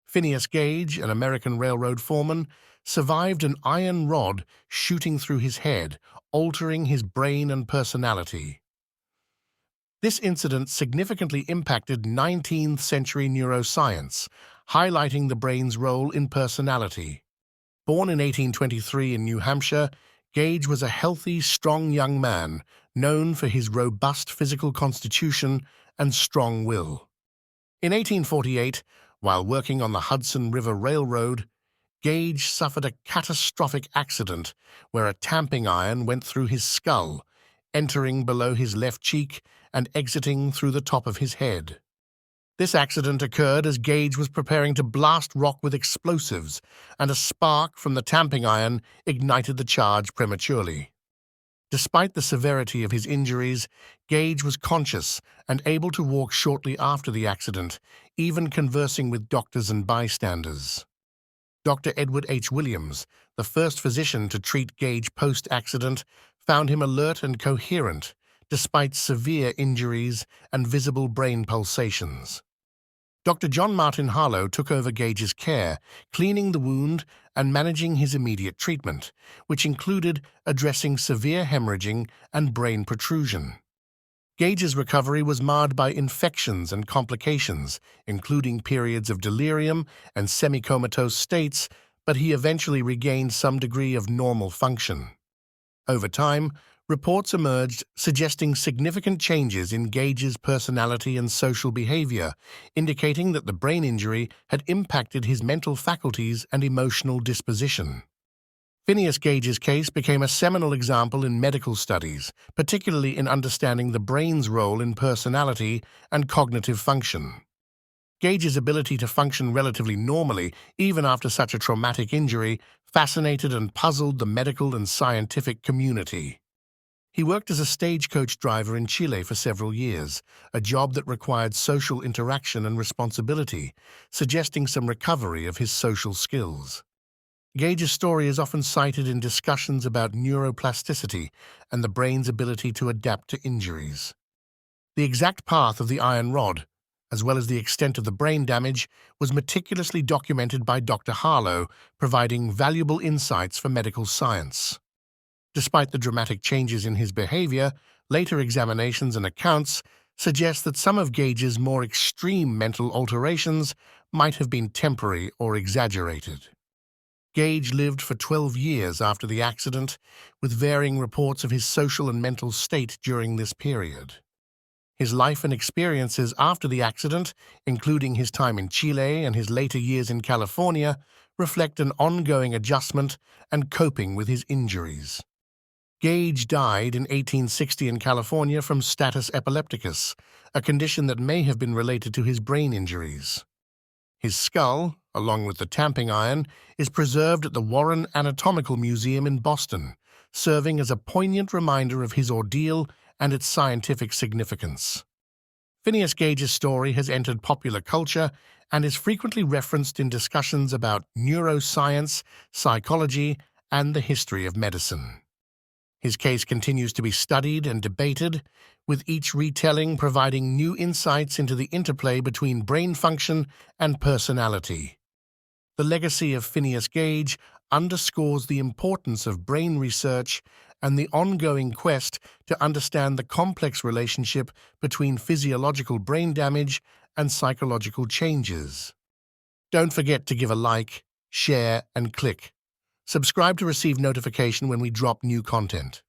Phineas Gage, an American railroad foreman, survived an iron rod shooting through his head, altering his brain and personality. This incident significantly impacted 19th-century neuroscience, highlighting the brain's role in personality. Born in 1823 in New Hampshire, Gage was a healthy, strong young man, known for his robust physical constitution and strong will. In 1848, while working on the Hudson River Railroad, Gage suffered a catastrophic accident where a tamping iron went through his skull, entering below his left cheek and exiting through the top of his head. This accident occurred as Gage was preparing to blast rock with explosives, and a spark from the tamping iron ignited the charge prematurely. Despite the severity of his injuries, Gage was conscious and able to walk shortly after the accident, even conversing with doctors and bystanders. Dr. Edward H. Williams, the first physician to treat Gage post-accident, found him alert and coherent, despite severe injuries and visible brain pulsations. Dr. John Martin Harlow took over Gage's care, cleaning the wound and managing his immediate treatment, which included addressing severe hemorrhaging and brain protrusion. Gage's recovery was marred by infections and complications, including periods of delirium and semi-comatose states, but he eventually regained some degree of normal function. Over time, reports emerged suggesting significant changes in Gage's personality and social behavior, indicating that the brain injury had impacted his mental faculties and emotional disposition. Phineas Gage's case became a seminal example in medical studies, particularly in understanding the brain's role in personality and cognitive function. Gage's ability to function relatively normally, even after such a traumatic injury, fascinated and puzzled the medical and scientific community. He worked as a stagecoach driver in Chile for several years, a job that required social interaction and responsibility, suggesting some recovery of his social skills. Gage's story is often cited in discussions about neuroplasticity and the brain's ability to adapt to injuries. The exact path of the iron rod, as well as the extent of the brain damage, was meticulously documented by Dr. Harlow, providing valuable insights for medical science. Despite the dramatic changes in his behavior, later examinations and accounts suggest that some of Gage's more extreme mental alterations might have been temporary or exaggerated. Gage lived for 12 years after the accident, with varying reports of his social and mental state during this period. His life and experiences after the accident, including his time in Chile and his later years in California, reflect an ongoing adjustment and coping with his injuries. Gage died in 1860 in California from status epilepticus, a condition that may have been related to his brain injuries. His skull, along with the tamping iron, is preserved at the Warren Anatomical Museum in Boston, serving as a poignant reminder of his ordeal and its scientific significance. Phineas Gage's story has entered popular culture and is frequently referenced in discussions about neuroscience, psychology, and the history of medicine. His case continues to be studied and debated, with each retelling providing new insights into the interplay between brain function and personality. The legacy of Phineas Gage underscores the importance of brain research and the ongoing quest to understand the complex relationship between physiological brain damage and psychological changes. Don't forget to give a like, share, and click. Subscribe to receive notification when we drop new content.